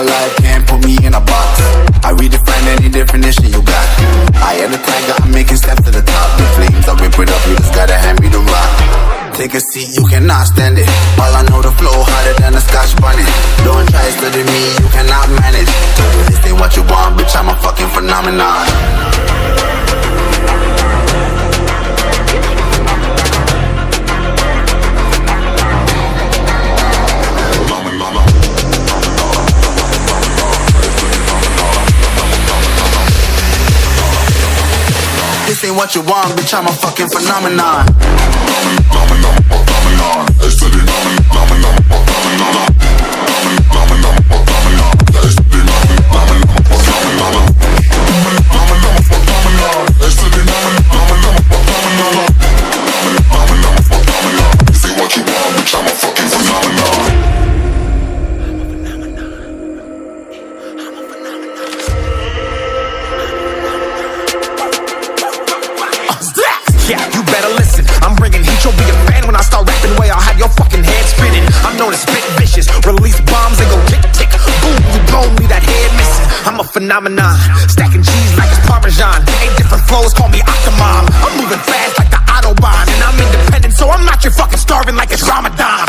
But life can't put me in a box. I redefine any definition you got. I am the tiger, I'm making steps to the top. The flames, I rip it up, you just gotta hand me the rock. Take a seat, you cannot stand it. All I know, the flow harder than a Scotch bonnet. Don't try study me, you cannot manage. This ain't what you want, bitch, I'm a fucking phenomenon. This ain't what you want, bitch, I'm a fucking phenomenon. Yeah, you better listen. I'm bringing heat, you'll be a fan when I start rapping. Way I'll have your fucking head spinning. I'm known as spit vicious, release bombs and go tick tick. Boom, you blown me that head missing. I'm a phenomenon, stacking cheese like it's Parmesan. 8 different flows, call me Octomom. I'm moving fast like the Autobahn, and I'm independent, so I'm not your fucking starving like it's Ramadan.